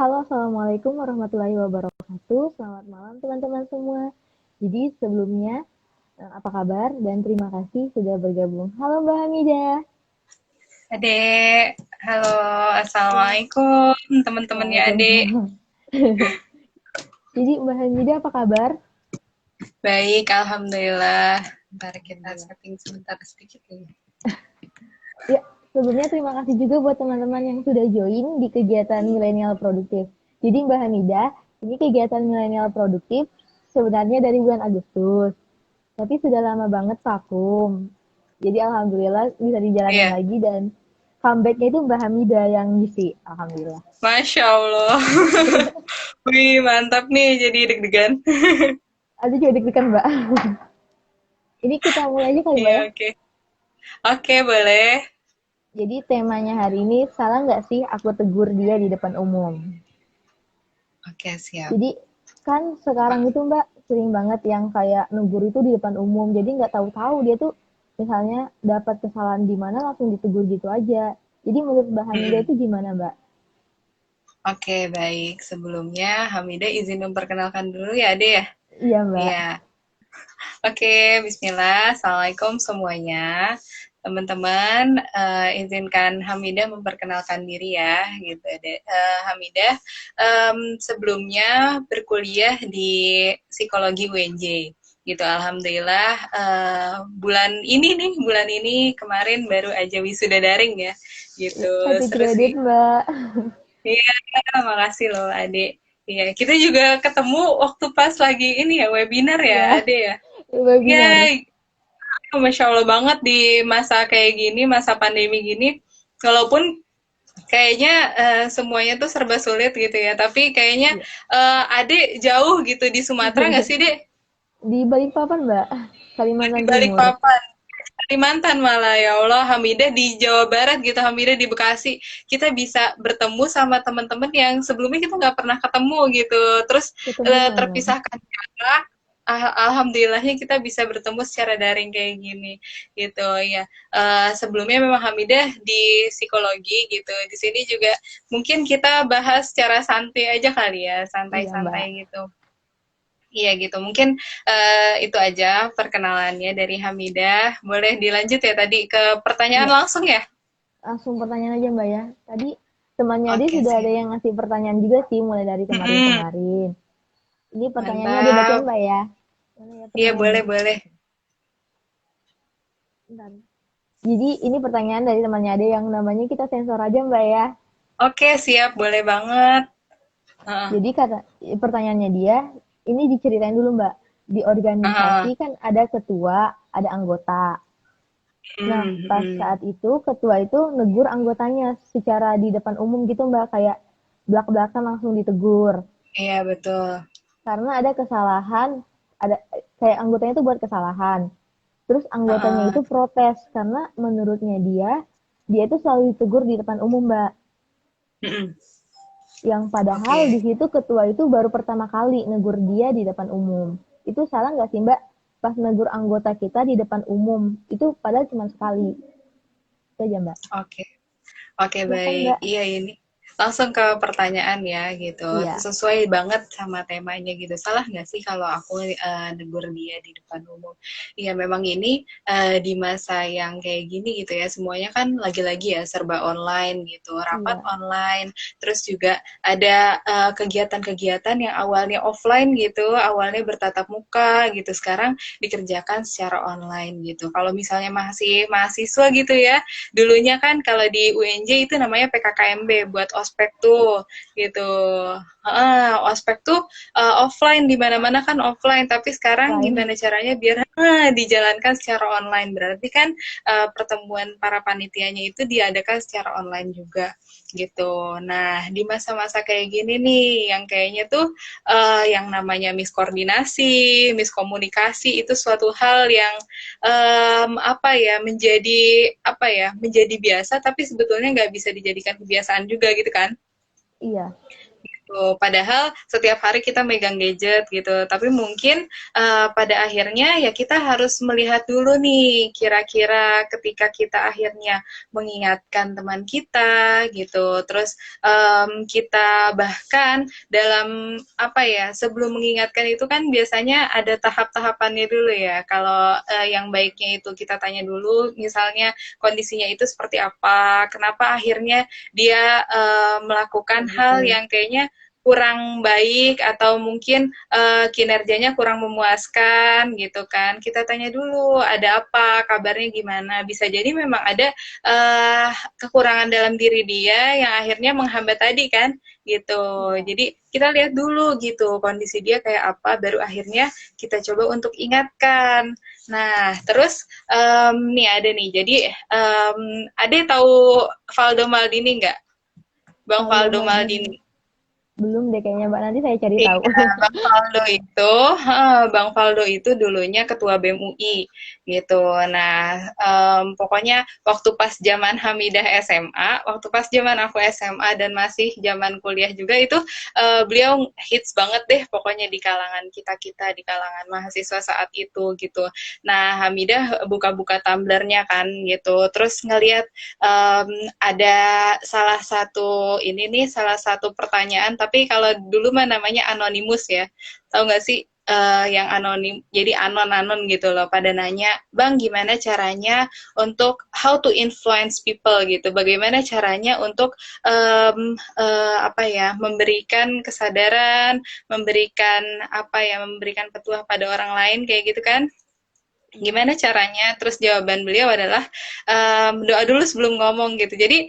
Halo, Assalamualaikum warahmatullahi wabarakatuh. Selamat malam teman-teman semua. Jadi sebelumnya, apa kabar? Dan terima kasih sudah bergabung. Halo Mbak Hamidah. Adek, halo, Ya, assalamualaikum teman-temannya adek. waalaikumsalam. Jadi Mbak Hamidah apa kabar? Baik, alhamdulillah. Ntar kita Alhamdulillah. setting sebentar sedikit ini. Ya, sebelumnya terima kasih juga buat teman-teman yang sudah join di kegiatan milenial produktif. Jadi Mbak Hamidah, ini kegiatan milenial produktif sebenarnya dari bulan Agustus, tapi sudah lama banget vakum. Jadi alhamdulillah bisa dijalanin Iya, lagi dan comebacknya itu Mbak Hamidah yang ngisi. Alhamdulillah. Masya Allah. Wih, mantap nih jadi deg-degan. Aduh juga deg-degan Mbak. Ini kita mulai aja kali Mbak Iya, ya. oke. Oke, boleh. Jadi temanya hari ini salah nggak sih aku tegur dia di depan umum. Oke, siap. Jadi kan sekarang itu Mbak sering banget yang kayak negur itu di depan umum. Jadi nggak tahu-tahu dia tuh misalnya dapat kesalahan di mana langsung ditegur gitu aja. Jadi menurut Mbak Hamidah Mm-mm. itu gimana Mbak? Oke, baik. Sebelumnya, Hamidah izin memperkenalkan dulu ya, Ade ya? Iya Mbak. Iya. Oke, bismillah. Assalamualaikum semuanya. Teman-teman, izinkan Hamidah memperkenalkan diri ya, gitu. Hamidah sebelumnya berkuliah di psikologi UNJ, gitu. Alhamdulillah, bulan ini kemarin baru aja wisuda daring ya, gitu. Happy Seru credit sih. Mbak. Iya, makasih loh, Ade. Iya, kita juga ketemu waktu pas lagi ini ya, webinar ya, Iya, Ade ya. Iya, webinar. Masya Allah banget di masa kayak gini, masa pandemi gini, walaupun kayaknya semuanya tuh serba sulit gitu ya, tapi kayaknya Iya. Ade jauh gitu di Sumatera nggak sih, Dek? Di Balikpapan Mbak, Di Kalimantan Timur. Balikpapan. Kalimantan malah ya Allah, Hamidah di Jawa Barat gitu, Hamidah di Bekasi, kita bisa bertemu sama teman-teman yang sebelumnya kita nggak pernah ketemu gitu, terus Ketemu banget. terpisahkan jarak. Alhamdulillahnya kita bisa bertemu secara daring kayak gini gitu ya. Sebelumnya memang Hamidah di psikologi gitu, di sini juga mungkin kita bahas secara santai aja kali ya, Iya Mbak. santai-santai gitu. Iya gitu, mungkin itu aja perkenalannya dari Hamidah. Boleh dilanjut ya tadi ke pertanyaan Iya, langsung ya? langsung pertanyaan aja Mbak ya. Tadi temannya dia Oke, sudah ada sip. yang ngasih pertanyaan juga sih, mulai dari Mm-mm, kemarin-kemarin. Ini pertanyaannya dibacain mantap. Mbak ya. Mana ya Iya, pertanyaannya? boleh-boleh. Bentar. Jadi ini pertanyaan dari temannya ada yang namanya kita sensor aja Mbak ya. Oke, siap. Boleh banget. Heeh, Jadi kata pertanyaannya dia, ini diceritain dulu Mbak. Di heeh. organisasi kan ada ketua, ada anggota. Nah, Mm, pas mm. saat itu ketua itu negur anggotanya secara di depan umum gitu Mbak, kayak belak-belakan langsung ditegur. Iya, betul. Karena ada kesalahan, ada kayak anggotanya itu buat kesalahan. Terus anggotanya Heeh. itu protes karena menurutnya dia itu selalu ditegur di depan umum Mbak. Mm-mm. Yang padahal di Oke. situ ketua itu baru pertama kali negur dia di depan umum. Itu salah nggak sih Mbak? Pas negur anggota kita di depan umum, itu padahal cuma sekali. Itu aja Mbak. Oke. Oke, Silakan baik. Mbak. Iya, ini langsung ke pertanyaan ya gitu. Iya, Sesuai banget sama temanya gitu. Salah nggak sih kalau aku negur dia di depan umum? Iya, memang ini di masa yang kayak gini gitu ya. Semuanya kan lagi-lagi ya serba online gitu. Rapat iya, online, terus juga ada kegiatan-kegiatan yang awalnya offline gitu, awalnya bertatap muka gitu. Sekarang dikerjakan secara online gitu. Kalau misalnya masih mahasiswa gitu ya, dulunya kan kalau di UNJ itu namanya PKKMB buat ospek tuh gitu. Ospek tuh offline di mana-mana kan offline, tapi sekarang lain. gimana caranya biar dijalankan secara online? Berarti kan pertemuan para panitianya itu diadakan secara online juga gitu. Nah, di masa-masa kayak gini nih yang kayaknya tuh yang namanya miskoordinasi, miskomunikasi itu suatu hal yang apa ya menjadi biasa tapi sebetulnya nggak bisa dijadikan kebiasaan juga gitu kan. Iya, gitu. Padahal setiap hari kita megang gadget gitu. Tapi mungkin pada akhirnya ya kita harus melihat dulu nih, kira-kira ketika kita akhirnya mengingatkan teman kita gitu. Terus kita bahkan dalam apa ya, sebelum mengingatkan itu kan biasanya ada tahap-tahapannya dulu ya. Kalau yang baiknya itu kita tanya dulu, misalnya kondisinya itu seperti apa, kenapa akhirnya dia melakukan hal Betul. yang kayaknya kurang baik atau mungkin kinerjanya kurang memuaskan gitu kan. Kita tanya dulu ada apa, kabarnya gimana. Bisa jadi memang ada kekurangan dalam diri dia yang akhirnya menghambat tadi kan gitu. Iya. Jadi kita lihat dulu gitu kondisi dia kayak apa, baru akhirnya kita coba untuk ingatkan. Nah, terus nih ada nih. Jadi Ade tahu Valdo Maldini nggak? Bang Valdo Valdo Maldini. Maldini. Belum deh kayaknya, Mbak. Nanti saya cari tahu. Iya, Bang Faldo itu dulunya ketua BEM UI gitu. Nah, pokoknya waktu pas zaman Hamidah SMA, waktu pas zaman aku SMA dan masih zaman kuliah juga itu beliau hits banget deh pokoknya di kalangan kita-kita, di kalangan mahasiswa saat itu gitu. Nah, Hamidah buka-buka Tumblr-nya kan gitu. Terus ngelihat ada salah satu pertanyaan, tapi kalau dulu mah namanya anonimus ya, tahu nggak sih yang anonim, jadi anon-anon gitu loh, pada nanya, Bang gimana caranya untuk how to influence people gitu, bagaimana caranya untuk apa ya, memberikan kesadaran, memberikan petuah pada orang lain kayak gitu kan. Gimana caranya? Terus jawaban beliau adalah doa dulu sebelum ngomong gitu. Jadi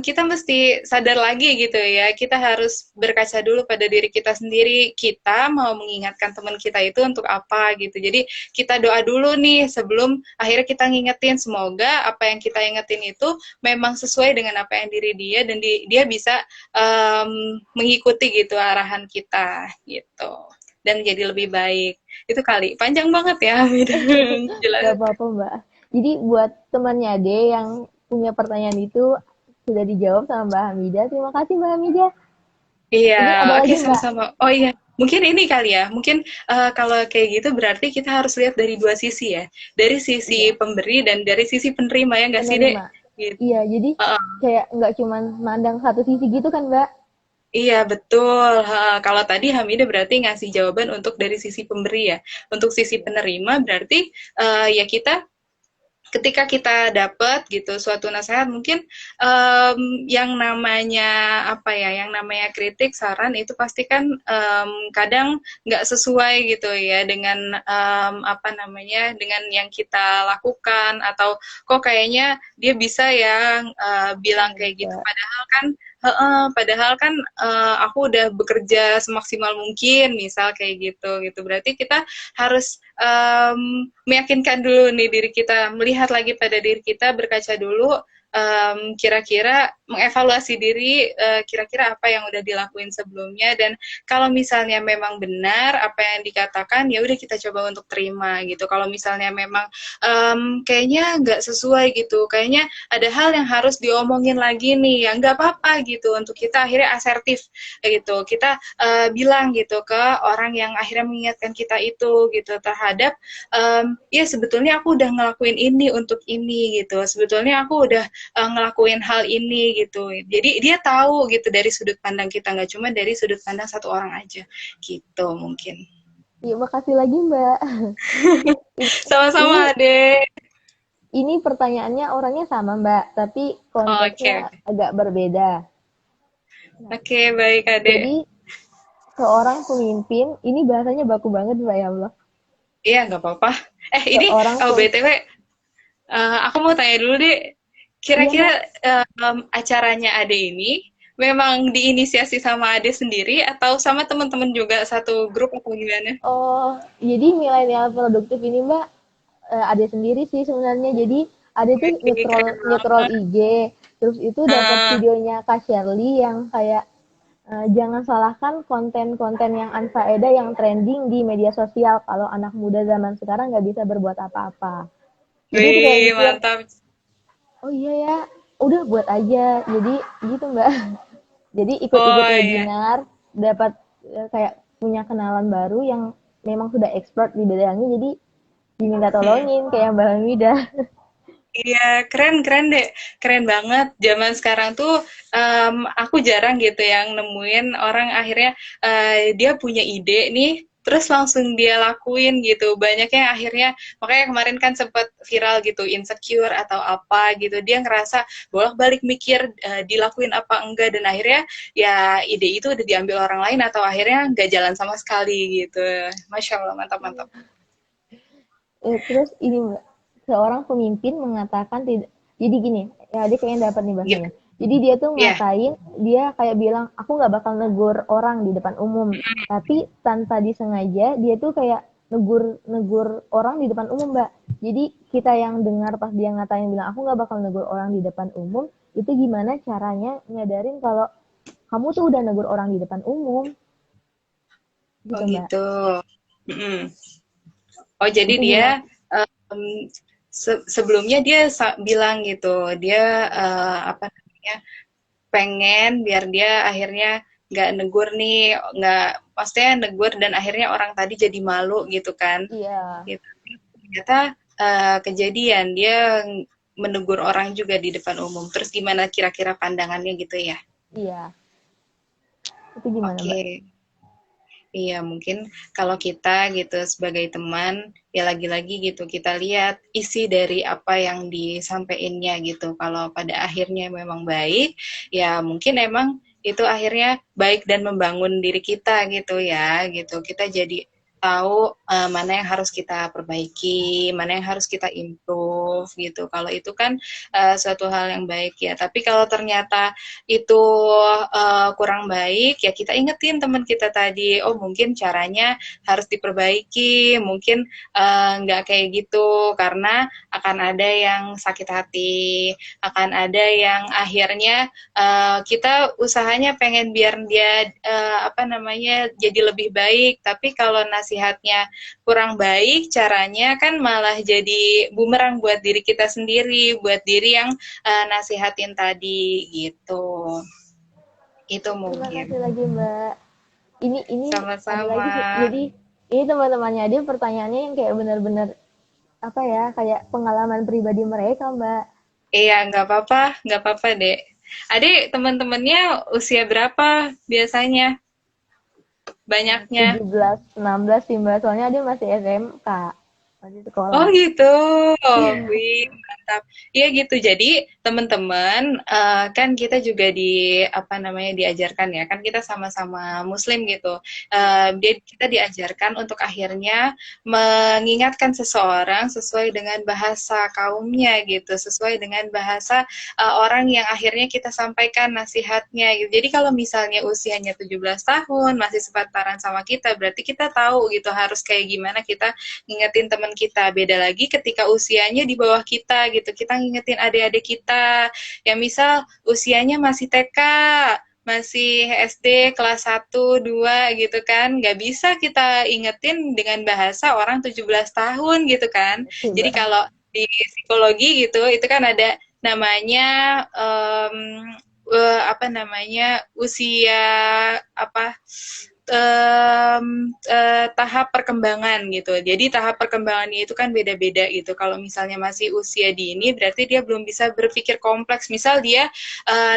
kita mesti sadar lagi gitu ya. Kita harus berkaca dulu pada diri kita sendiri. Kita mau mengingatkan teman kita itu untuk apa gitu. Jadi kita doa dulu nih sebelum akhirnya kita ngingetin. Semoga apa yang kita ingetin itu memang sesuai dengan apa yang diri dia dan dia bisa mengikuti gitu arahan kita gitu. Dan jadi lebih baik. Itu kali. Panjang banget ya, Gak jelas. apa-apa, Mbak. Jadi buat temannya Ade yang punya pertanyaan itu sudah dijawab sama Mbak Hamidah. Terima kasih, Mbak Hamidah. Iya, Ini ada oke lagi, Mbak. sama-sama. Oh iya, mungkin ini kali ya. Mungkin kalau kayak gitu berarti kita harus lihat dari dua sisi ya. Dari sisi Iya, pemberi dan dari sisi penerima ya nggak sih, Dek? penerima. Gitu. Iya, jadi Heeh. kayak nggak cuma mandang satu sisi gitu kan, Mbak? Iya, betul. Kalau tadi Hamida berarti ngasih jawaban untuk dari sisi pemberi ya. Untuk sisi Iya. penerima berarti ya kita ketika kita dapat gitu suatu nasihat mungkin yang namanya apa ya, yang namanya kritik saran itu pasti kan kadang nggak sesuai gitu ya dengan apa namanya, dengan yang kita lakukan, atau kok kayaknya dia bisa ya bilang Iya, kayak gitu, bisa. padahal kan aku udah bekerja semaksimal mungkin misal kayak gitu berarti kita harus meyakinkan dulu nih diri kita, melihat lagi pada diri kita, berkaca dulu, kira-kira mengevaluasi diri, kira-kira apa yang udah dilakuin sebelumnya, dan kalau misalnya memang benar apa yang dikatakan, ya udah kita coba untuk terima gitu. Kalau misalnya memang kayaknya nggak sesuai gitu, kayaknya ada hal yang harus diomongin lagi nih, ya nggak apa-apa gitu, untuk kita akhirnya asertif gitu, kita bilang gitu ke orang yang akhirnya mengingatkan kita itu gitu, terhadap ya sebetulnya aku udah ngelakuin ini untuk ini gitu, sebetulnya aku udah ngelakuin hal ini gitu, jadi dia tahu gitu dari sudut pandang kita, nggak cuma dari sudut pandang satu orang aja gitu mungkin. Iya, makasih lagi, Mbak. Ini Sama-sama deh. ini pertanyaannya orangnya sama, Mbak, tapi konteksnya Oke, agak berbeda. Nah, oke, baik adek. jadi seorang pemimpin, ini bahasanya baku banget, Mbak, ya Allah. Iya nggak apa-apa. Ini Seorang BTW aku mau tanya dulu deh, iya, kira-kira Mbak. acaranya Ade ini memang diinisiasi sama Ade sendiri atau sama teman-teman juga satu grup atau gimana? Oh, jadi milenial produktif ini, Mbak, ada sendiri sih sebenarnya. Jadi ada tuh Wih, nyetrol keren nyetrol banget. IG, terus itu dapat Ah, videonya Kak Shirley yang kayak jangan salahkan konten-konten yang unfaedah yang trending di media sosial kalau anak muda zaman sekarang nggak bisa berbuat apa-apa. Jadi aku kayak wih, mikir, mantap. oh iya ya, udah buat aja. Jadi gitu Mbak. Jadi ikut-ikut Oh iya. webinar. dapat kayak punya kenalan baru yang memang sudah expert di bidangnya, jadi diminta Mm-mm. tolongin kayak Mbak Hamida. Iya, keren keren deh, keren banget. Zaman sekarang tuh aku jarang gitu yang nemuin orang akhirnya dia punya ide nih, terus langsung dia lakuin gitu. Banyak yang akhirnya, makanya kemarin kan sempat viral gitu, insecure atau apa gitu. Dia ngerasa bolak-balik mikir dilakuin apa enggak, dan akhirnya ya ide itu udah diambil orang lain atau akhirnya nggak jalan sama sekali gitu. Masya Allah, mantap mantap. Terus ini Mbak, seorang pemimpin mengatakan tidak. Jadi gini, ya dia kayaknya dapat nih Gimana? bahasanya. Jadi dia tuh Ya, ngatain, dia kayak bilang, aku nggak bakal negur orang di depan umum. Tapi tanpa disengaja, dia tuh kayak negur orang di depan umum, Mbak. Jadi kita yang dengar pas dia ngatain bilang, aku nggak bakal negur orang di depan umum, itu gimana caranya nyadarin kalau kamu tuh udah negur orang di depan umum, oh gitu Mbak. gitu. Mm-mm. Oh, jadi Itu dia gimana? sebelumnya dia bilang gitu, dia apa namanya, pengen biar dia akhirnya nggak negur nih, nggak, maksudnya negur dan akhirnya orang tadi jadi malu gitu kan. Iya, Gitu. Ternyata kejadian dia menegur orang juga di depan umum. Terus gimana kira-kira pandangannya gitu ya? iya. Itu gimana Mbak? Oke. Iya, mungkin kalau kita gitu sebagai teman, ya lagi-lagi gitu kita lihat isi dari apa yang disampaikannya gitu. Kalau pada akhirnya memang baik, ya mungkin emang itu akhirnya baik dan membangun diri kita gitu ya, gitu. Kita jadi tahu mana yang harus kita perbaiki, mana yang harus kita improve gitu. Kalau itu kan suatu hal yang baik ya. Tapi kalau ternyata itu kurang baik, ya kita ingetin teman kita tadi, oh mungkin caranya harus diperbaiki, mungkin nggak kayak gitu, karena akan ada yang sakit hati, akan ada yang akhirnya kita usahanya pengen biar dia apa namanya jadi lebih baik, tapi kalau nasihatnya kurang baik, caranya kan malah jadi bumerang buat diri kita sendiri, buat diri yang nasihatin tadi gitu. Itu Terima mungkin. kasih lagi Mbak. Ini ada Sama-sama. lagi sih. Jadi ini teman-temannya dia pertanyaannya yang kayak benar-benar apa ya, kayak pengalaman pribadi mereka Mbak. Iya, nggak apa-apa, Dek. Adik, teman-temannya usia berapa biasanya? Banyaknya. 17, 16 sih Mbak. Soalnya dia masih SMK, masih Oh sekolah. gitu, wih mantap. Iya gitu. Jadi teman-teman kan kita juga apa namanya diajarkan ya. Kan kita sama-sama Muslim gitu. Kita diajarkan untuk akhirnya mengingatkan seseorang sesuai dengan bahasa kaumnya gitu, sesuai dengan bahasa orang yang akhirnya kita sampaikan nasihatnya gitu. Jadi kalau misalnya usianya 17 tahun masih sepantaran sama kita, berarti kita tahu gitu harus kayak gimana kita ngingetin teman kita. Beda lagi ketika usianya di bawah kita gitu, kita ngingetin adik-adik kita yang misal usianya masih TK, masih SD kelas 1, 2 gitu kan, nggak bisa kita ingetin dengan bahasa orang 17 tahun gitu kan. Betul Jadi Mbak. kalau di psikologi gitu itu kan ada namanya apa namanya usia apa tahap perkembangan gitu. Jadi tahap perkembangannya itu kan beda-beda gitu. Kalau misalnya masih usia dini, berarti dia belum bisa berpikir kompleks. Misal dia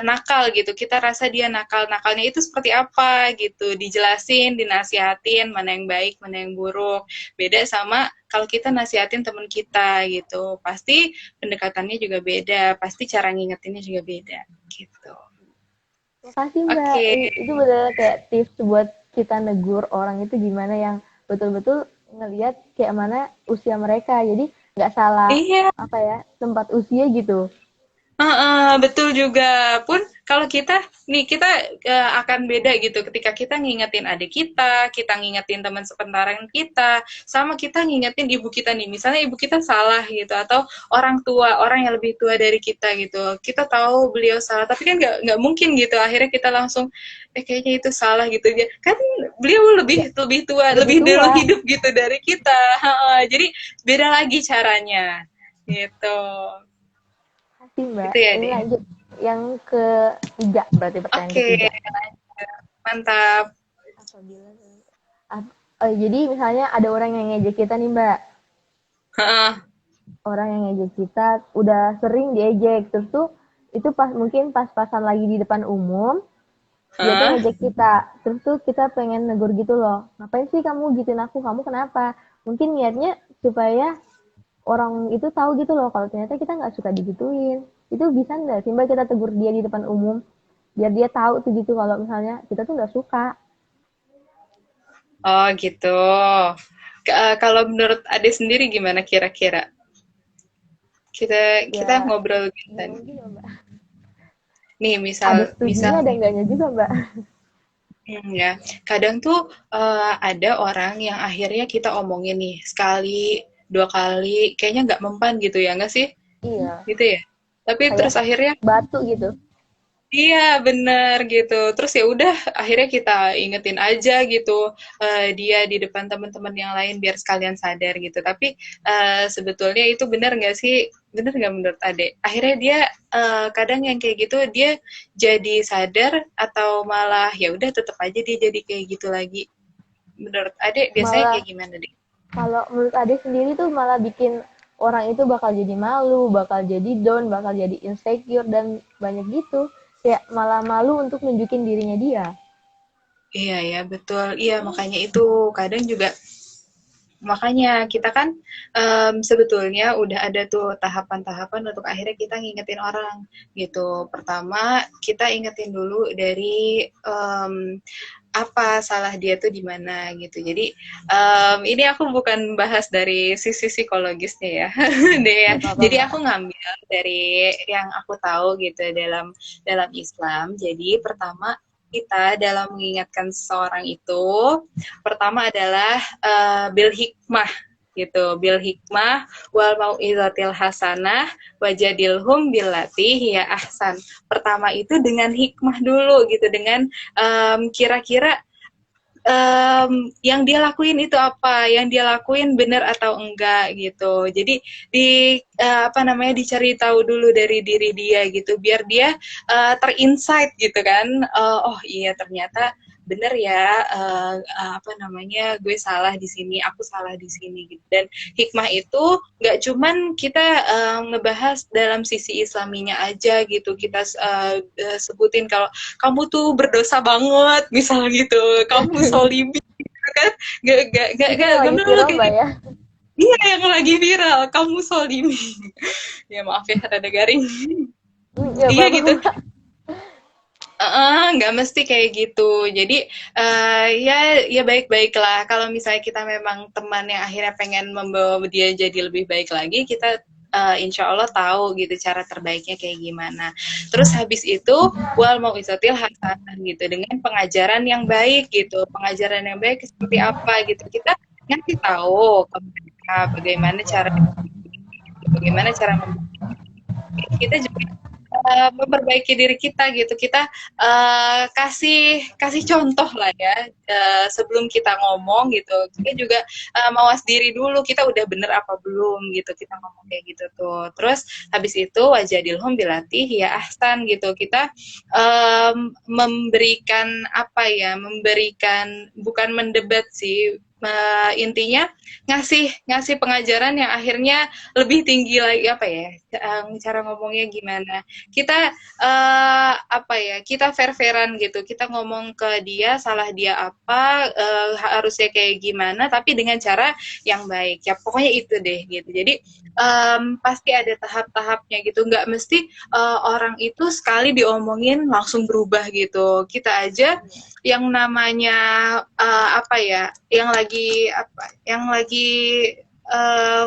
nakal gitu, kita rasa dia nakal. Nakalnya itu seperti apa gitu, dijelasin, dinasihatin, mana yang baik, mana yang buruk. Beda sama kalau kita nasihatin teman kita gitu. Pasti pendekatannya juga beda, pasti cara ngingetinnya juga beda gitu. Makasih Mbak. Oke. Itu benar kayak tips buat kita negur orang itu gimana yang betul-betul ngelihat kayak mana usia mereka. Jadi nggak salah Iya, apa ya, tempat usia gitu. betul juga. Pun kalau kita nih kita akan beda gitu ketika kita ngingetin adik kita ngingetin teman sepantaran kita, sama kita ngingetin ibu kita nih. Misalnya ibu kita salah gitu atau orang tua, orang yang lebih tua dari kita gitu. Kita tahu beliau salah, tapi kan nggak mungkin gitu. Akhirnya kita langsung kayaknya itu salah gitu. Kan beliau Iya, lebih lebih tua, lebih lebih dulu tua. hidup gitu dari kita. Jadi beda lagi caranya gitu. Makasih Mbak. Itu ya, Ini deh. lanjut yang ketiga berarti pertanyaan Oke, ketiga. mantap. Jadi misalnya ada orang yang ngejek kita nih Mbak, Heeh. orang yang ngejek kita udah sering diejek, terus tuh itu pas mungkin pas-pasan lagi di depan umum, dia tuh Heeh. ngejek kita, terus tuh kita pengen negur gitu loh, ngapain sih kamu gituin aku, kamu kenapa? Mungkin niatnya supaya orang itu tahu gitu loh kalau ternyata kita nggak suka digituin. Itu bisa nggak sih Mbak kita tegur dia di depan umum, biar dia tahu tuh gitu kalau misalnya kita tuh nggak suka. Oh gitu. Kalau menurut Ade sendiri gimana kira-kira? Kita kita Ya ngobrol gitu. gimana juga Mbak, Nih ada misal setujunya misal ada enggaknya juga Mbak. ya, kadang tuh ada orang yang akhirnya kita omongin nih sekali, dua kali, kayaknya nggak mempan gitu ya, nggak sih? Iya, Gitu ya. Tapi kayak terus akhirnya batu gitu. iya bener gitu. Terus ya udah akhirnya kita ingetin aja gitu dia di depan teman-teman yang lain biar sekalian sadar gitu. Tapi sebetulnya itu benar nggak sih? Benar nggak menurut Ade? Akhirnya dia kadang yang kayak gitu dia jadi sadar atau malah ya udah tetap aja dia jadi kayak gitu lagi. Menurut Ade biasanya Malah kayak gimana deh? kalau menurut Ade sendiri tuh malah bikin orang itu bakal jadi malu, bakal jadi down, bakal jadi insecure dan banyak gitu. Kayak malah malu untuk nunjukin dirinya dia. Iya ya betul. Iya makanya itu kadang juga makanya kita kan sebetulnya udah ada tuh tahapan-tahapan untuk akhirnya kita ngingetin orang gitu. Pertama kita ingetin dulu dari apa salah dia tuh di mana gitu. Jadi ini aku bukan bahas dari sisi psikologisnya ya, deh ya. Gak apa-apa Jadi Mbak. aku ngambil dari yang aku tahu gitu dalam dalam Islam. Jadi pertama kita dalam mengingatkan seseorang itu pertama adalah bil hikmah gitu, bil hikmah wal mau'izatil hasanah wajadilhum billati hiya ahsan. Pertama itu dengan hikmah dulu gitu, dengan kira-kira yang dia lakuin itu apa, yang dia lakuin benar atau enggak gitu. Jadi di apa namanya dicari tahu dulu dari diri dia gitu, biar dia terinsight gitu kan. Oh iya ternyata bener ya apa namanya gue salah di sini, aku salah di sini gitu. Dan hikmah itu nggak cuman kita ngebahas dalam sisi Islaminya aja gitu. Kita sebutin kalau kamu tuh berdosa banget misal gitu, kamu solimi gitu kan, Itu yang gak lagi melulu viral Mbak kayak ya. iya yang lagi viral kamu solimi. Ya maaf ya rada garing. Ya Iya apa-apa gitu. Mbak. Nggak mesti kayak gitu. Jadi ya ya baik-baiklah. Kalau misalnya kita memang teman yang akhirnya pengen membawa dia jadi lebih baik lagi, kita insya Allah tahu gitu cara terbaiknya kayak gimana. Terus habis itu wal mau isotil hasanah gitu dengan pengajaran yang baik gitu. Pengajaran yang baik seperti apa gitu. Kita ngasih tahu ke mereka bagaimana cara bagaimana cara kita juga memperbaiki diri kita gitu. Kita kasih kasih contoh lah ya sebelum kita ngomong gitu. Kita juga mawas diri dulu. Kita udah bener apa belum gitu. Kita ngomong kayak gitu tuh. Terus habis itu wajadilhum bilatih ya ahsan gitu. Kita memberikan apa ya? Memberikan bukan mendebat sih. Intinya ngasih ngasih pengajaran yang akhirnya lebih tinggi lagi apa ya cara ngomongnya gimana kita apa ya kita fair-fairan gitu kita ngomong ke dia salah dia apa harusnya kayak gimana tapi dengan cara yang baik ya pokoknya itu deh gitu jadi pasti ada tahap-tahapnya gitu nggak mesti orang itu sekali diomongin langsung berubah gitu kita aja yang namanya apa ya yang lagi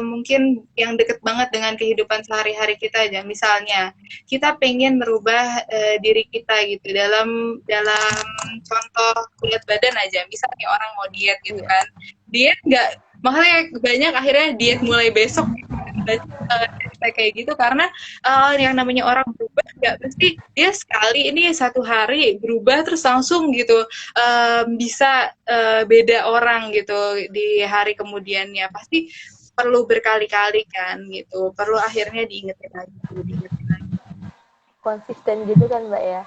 mungkin yang deket banget dengan kehidupan sehari-hari kita aja misalnya kita pengen merubah diri kita gitu dalam dalam contoh berat badan aja misalnya orang mau diet gitu Iya. kan diet nggak makanya banyak akhirnya diet mulai besok gitu kayak gitu karena yang namanya orang berubah nggak mesti dia sekali ini satu hari berubah terus langsung gitu bisa beda orang gitu di hari kemudiannya pasti perlu berkali-kali kan gitu perlu akhirnya diingetin lagi. Konsisten gitu kan Mbak ya.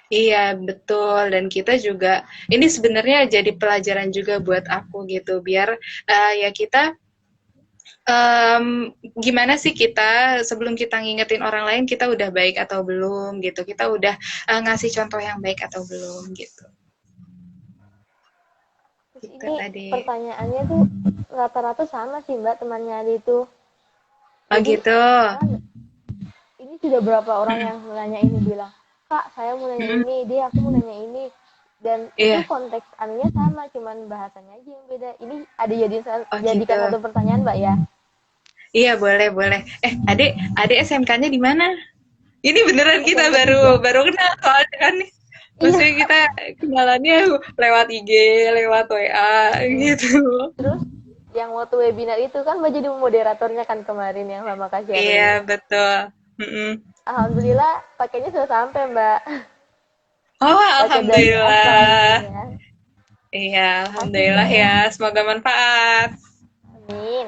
Iya, betul. Dan kita juga, ini sebenarnya jadi pelajaran juga buat aku gitu, biar ya kita, gimana sih kita sebelum kita ngingetin orang lain, kita udah baik atau belum gitu, kita udah ngasih contoh yang baik atau belum gitu. Terus Gitu ini tadi. pertanyaannya tuh rata-rata sama sih Mbak temannya Ade itu. Oh Jadi gitu. malah ini sudah berapa orang Mm-mm. yang nanya ini bilang, Kak saya mau nanya Mm-mm. ini, dia aku mau nanya ini. Dan itu Iya. konteks anunya sama, cuman bahasanya aja yang beda. Ini ada Oh jadikan gitu. satu pertanyaan Mbak ya. Iya, boleh, boleh. Adik, adik SMK-nya di mana? Ini beneran kita SMP baru 3. baru kenal soalnya kan nih. Maksudnya Iya. kita kenalannya lewat IG, lewat WA Hmm. gitu. Terus yang waktu webinar itu kan Mbak jadi moderatornya kan kemarin yang sama Kak Iya, Sherly. betul. Mm-mm. Alhamdulillah pakainya sudah sampai Mbak. Oh, Pakai dari asal alhamdulillah. ininya. Iya, Makasih alhamdulillah Mbak ya. ya. Semoga manfaat. Amin.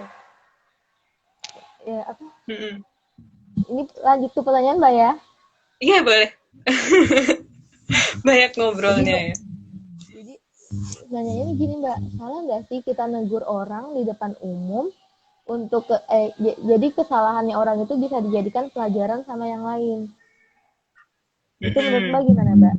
Ya, apa? Mm-mm. Ini lanjut ke pertanyaan Mbak ya. Iya, boleh. Banyak Jadi ngobrolnya Mbak, ya. jadi pertanyaannya ini gini Mbak, salah nggak sih kita negur orang di depan umum untuk jadi kesalahannya orang itu bisa dijadikan pelajaran sama yang lain. Itu menurut Mbak Mm-mm. gimana Mbak?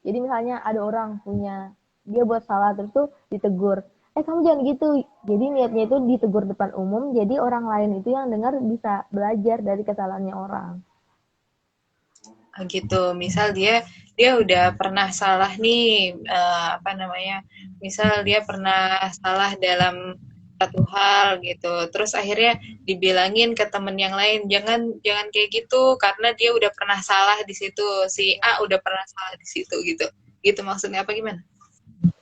Jadi misalnya ada orang punya dia buat salah terus tuh ditegur. Kamu jangan gitu. Jadi niatnya itu ditegur depan umum. Jadi orang lain itu yang dengar bisa belajar dari kesalahannya orang. Gitu. Misal dia dia udah pernah salah nih, apa namanya? Misal dia pernah salah dalam satu hal gitu. Terus akhirnya dibilangin ke temen yang lain, jangan jangan kayak gitu karena dia udah pernah salah di situ. Si A udah pernah salah di situ gitu. Gitu maksudnya apa gimana?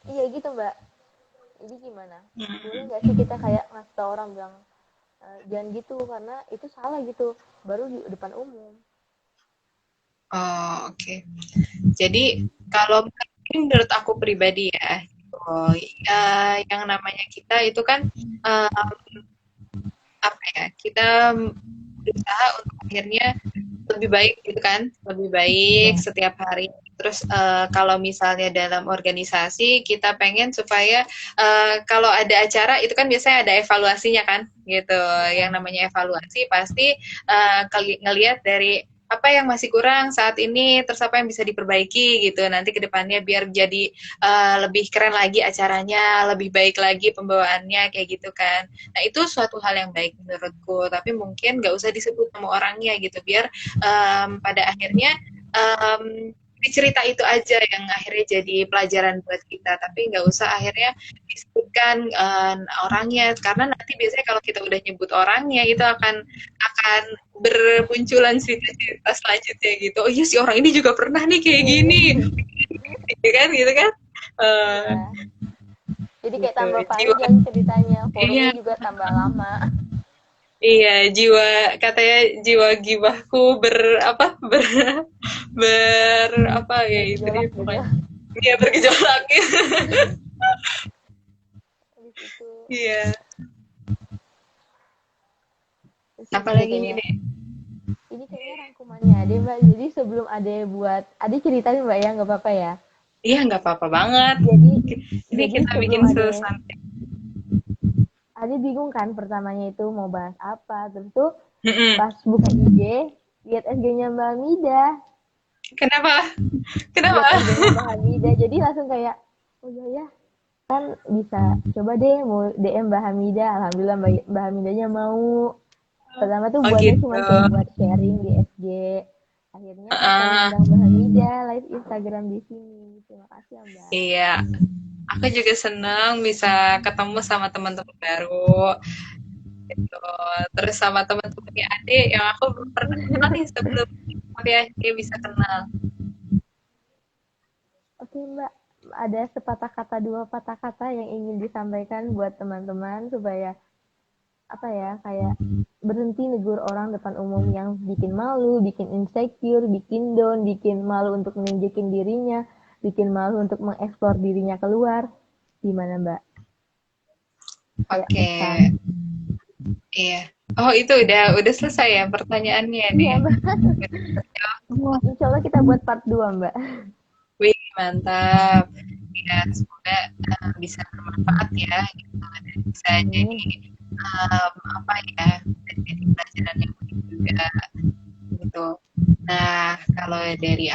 Iya gitu Mbak. Jadi gimana? Boleh Hmm. nggak sih kita kayak ngasih tau orang bilang jangan gitu karena itu salah gitu. Baru di depan umum. Oh, oke. Jadi kalau menurut aku pribadi ya, gitu, yang namanya kita itu kan eh, apa ya? Kita berusaha untuk akhirnya lebih baik gitu kan, lebih baik Ya. setiap hari. Terus kalau misalnya dalam organisasi kita pengen supaya kalau ada acara itu kan biasanya ada evaluasinya kan, gitu. Yang Ya. namanya evaluasi pasti ngelihat dari apa yang masih kurang saat ini, terus apa yang bisa diperbaiki gitu. Nanti ke depannya biar jadi lebih keren lagi acaranya, lebih baik lagi pembawaannya kayak gitu kan. Nah itu suatu hal yang baik menurutku, tapi mungkin nggak usah disebut nama orangnya gitu, biar pada akhirnya um, cerita itu aja yang akhirnya jadi pelajaran buat kita, tapi nggak usah akhirnya disebutkan orangnya, karena nanti biasanya kalau kita udah nyebut orangnya itu akan bermunculan cerita-cerita selanjutnya gitu. Oh iya si orang ini juga pernah nih kayak Iya, gini, iya. gitu kan. Uh, Iya. Jadi kayak gitu. tambah Jiwa, panjang ceritanya, iya, forumnya juga tambah lama. iya, jiwa katanya jiwa gibahku ber apa ya itu dia Bergejolak gitu. pokoknya. Iya bergejolak gitu. Habis itu Iya. terus ini deh Apalagi nih kayaknya. deh. Ini kayaknya rangkumannya Ade Mbak. Jadi sebelum Ade buat, Ade ceritain Mbak ya, nggak apa-apa ya. Iya nggak apa-apa banget. Jadi Ini jadi kita sebelum bikin Ade santai. Ade bingung kan pertamanya itu mau bahas apa. Terus tuh Mm-mm. pas buka IG, lihat SG-nya Mbak Mida, Kenapa? lihat Kenapa? SG-nya Mbak Hamida. Jadi langsung kayak, oh iya ya, kan bisa coba deh mau DM Mbak Hamida. Alhamdulillah Mbak Hamidanya mau. Pertama tuh Oh buatnya gitu. cuma kayak buat sharing di FG. Akhirnya kakak Uh, ngundang Mbak Hamida live Instagram di sini. Terima kasih ya Mbak. iya. Aku juga seneng bisa ketemu sama teman-teman baru. Gitu. Terus sama teman-temannya adik yang aku belum pernah kenal nih sebelum tapi akhirnya bisa kenal. Oke Mbak, ada sepatah kata dua patah kata yang ingin disampaikan buat teman-teman supaya apa ya kayak berhenti negur orang depan umum yang bikin malu, bikin insecure, bikin down, bikin malu untuk menunjukin dirinya, bikin malu untuk mengeksplor dirinya keluar. Gimana Mbak? Kayak Oke, pesan. iya. Oh itu udah selesai ya pertanyaannya Iya deh. Mbak, Oh, insya Allah kita buat part 2 Mbak. Wih, mantap. Ya, semoga bisa bermanfaat ya, gitu. Dan bisa jadi Amin. apa ya, bisa jadi pelajaran yang unik juga, gitu. Nah, kalau dari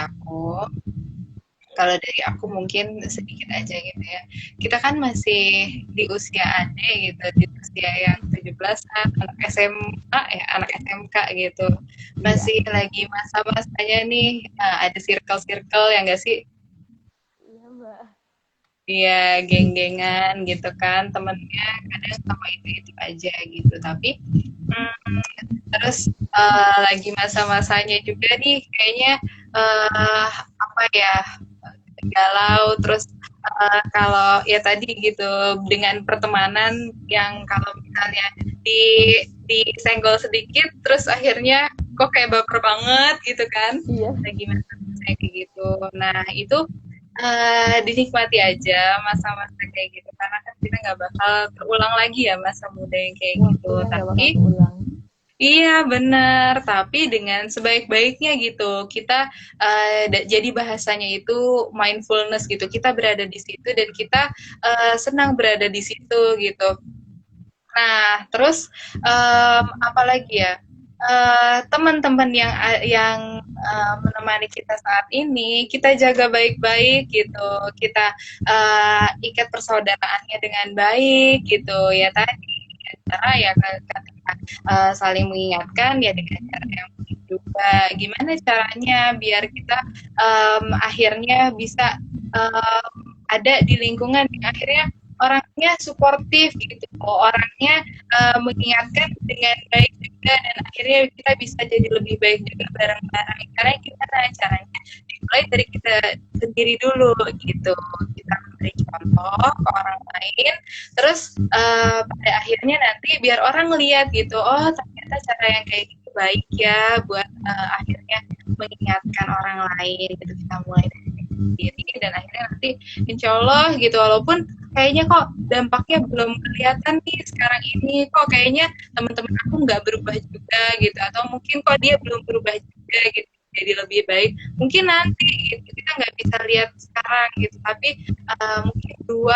aku mungkin sedikit aja gitu ya. Kita kan masih di usia ade gitu, di usia yang 17-an, anak SMA ya, anak SMK gitu. Iya. Masih lagi masa-masanya nih, ada circle-circle yang enggak sih? Iya, Mbak. Iya, geng-gengan gitu kan, temennya kadang sama itu-itu aja gitu. Tapi terus lagi masa-masanya juga nih, kayaknya apa ya, galau. Terus kalau ya tadi gitu, dengan pertemanan yang kalau misalnya di disenggol sedikit, terus akhirnya kok kayak baper banget gitu kan, Iya. lagi masa-masa kayak gitu. Nah itu dinikmati aja masa-masa kayak gitu, karena kan kita nggak bakal terulang lagi ya masa muda yang kayak gitu. Waktunya nggak bakal Tapi keulang. iya benar, tapi dengan sebaik-baiknya gitu. Kita jadi bahasanya itu mindfulness gitu. Kita berada di situ dan kita senang berada di situ gitu. Nah, terus apalagi ya? Teman-teman yang menemani kita saat ini, kita jaga baik-baik gitu. Kita ikat persaudaraannya dengan baik gitu ya tadi. Cara ya saling mengingatkan ya dengan cara yang baik juga. Gimana caranya biar kita akhirnya bisa um, ada di lingkungan yang akhirnya orangnya suportif gitu, orangnya mengingatkan dengan baik juga, dan akhirnya kita bisa jadi lebih baik juga bareng-bareng. Karena gimana caranya? Dimulai dari kita sendiri dulu gitu. Kita memberi contoh ke orang lain, terus pada akhirnya nanti biar orang ngeliat gitu, oh ternyata cara yang kayak gitu baik ya buat akhirnya mengingatkan orang lain gitu. Kita mulai dari diri dan akhirnya nanti insya Allah gitu, walaupun kayaknya kok dampaknya belum kelihatan nih sekarang ini, kok kayaknya teman-teman aku nggak berubah juga gitu, atau mungkin kok dia belum berubah juga gitu jadi lebih baik, mungkin nanti gitu kita nggak bisa lihat sekarang gitu, tapi mungkin 2,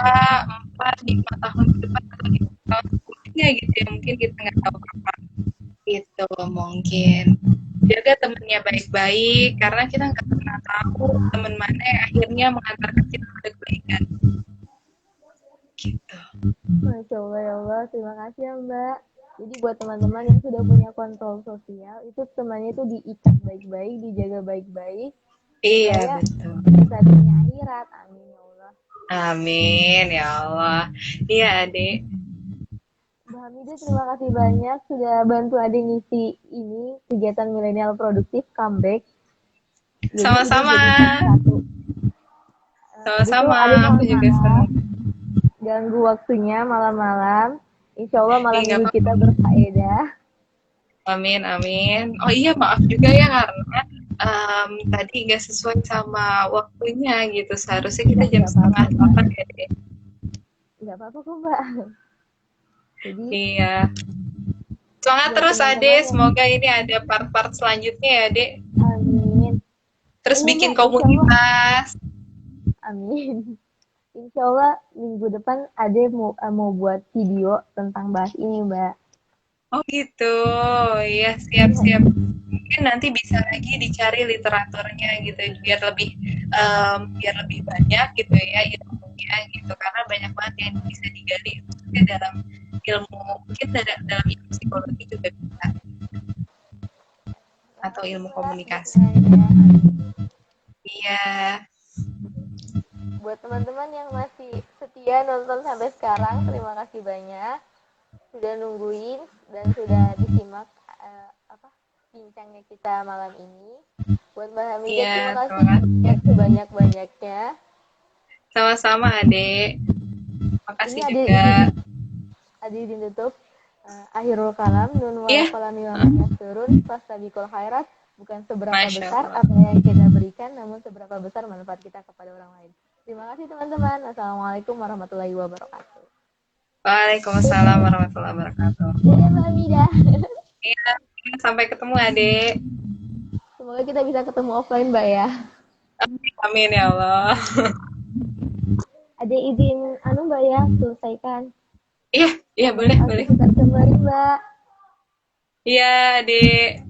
4, 5 tahun ke depan atau 5 tahun sebelumnya gitu ya, mungkin kita nggak tahu kapan gitu. Mungkin jaga temennya baik-baik, karena kita nggak pernah tahu teman mana yang akhirnya mengantarkan kita pada kebaikan gitu. Masya Allah ya Allah, terima kasih ya Mbak. Jadi buat teman-teman yang sudah punya kontrol sosial, itu temannya itu diikat baik-baik, dijaga baik-baik, Iya supaya betul. bisa dunia akhirat. Amin ya Allah. Amin ya Allah. Iya adik. Mbak Hamidah, terima kasih banyak sudah bantu adik ngisi ini kegiatan milenial produktif comeback. Jadi ini Sama-sama. jadi salah satu. Gitu, Sama-sama. adik Aku mohon juga maaf senang. ganggu waktunya malam-malam. Insya Allah malam Nggak minggu kita apa-apa. berfaedah. Amin, amin. Oh iya, maaf juga ya karena tadi nggak sesuai sama waktunya gitu. Seharusnya kita jam Nggak apa-apa setengah Mbak. delapan ya, Dek. Nggak apa-apa kok Mbak. Jadi Iya. Semangat buat terus, Ade. teman-teman yang Semoga ini ada part-part selanjutnya ya, Dek. amin. Oh Terus iya bikin Mbak, insya Allah. komunitas. Amin. Insya Allah minggu depan ada mau buat video tentang bahas ini Mbak. Oh gitu. Iya, siap-siap. Mungkin nanti bisa lagi dicari literaturnya gitu biar lebih banyak gitu ya ilmunya gitu, karena banyak banget yang bisa digali khususnya dalam ilmu, mungkin dalam ilmu psikologi juga bisa, atau Makasih ilmu Mbak komunikasi. dukungannya. Iya. Buat teman-teman yang masih setia nonton sampai sekarang, terima kasih banyak sudah nungguin dan sudah disimak apa bincangnya kita malam ini. Buat Mbak Hamidah, Iya, terima terima kasih kasih. sebanyak-banyaknya. Sama-sama, Adek. Ini Makasih ada juga. izin tutup. Akhirul kalam, nun wal Iya. qalami wa ma yasturun, fastabiqul khairat. Bukan seberapa Masya besar Allah. apa yang kita berikan, namun seberapa besar manfaat kita kepada orang lain. Terima kasih teman-teman. Assalamualaikum warahmatullahi wabarakatuh. Waalaikumsalam warahmatullahi wabarakatuh. Dadah Mbak Hamidah. Iya, sampai ketemu, Adek. Semoga kita bisa ketemu offline Mbak ya. Amin ya Allah. Ada izin anu Mbak ya, selesaikan. Iya, iya boleh, Aku boleh. bukan kembali Mbak. Iya, Dek.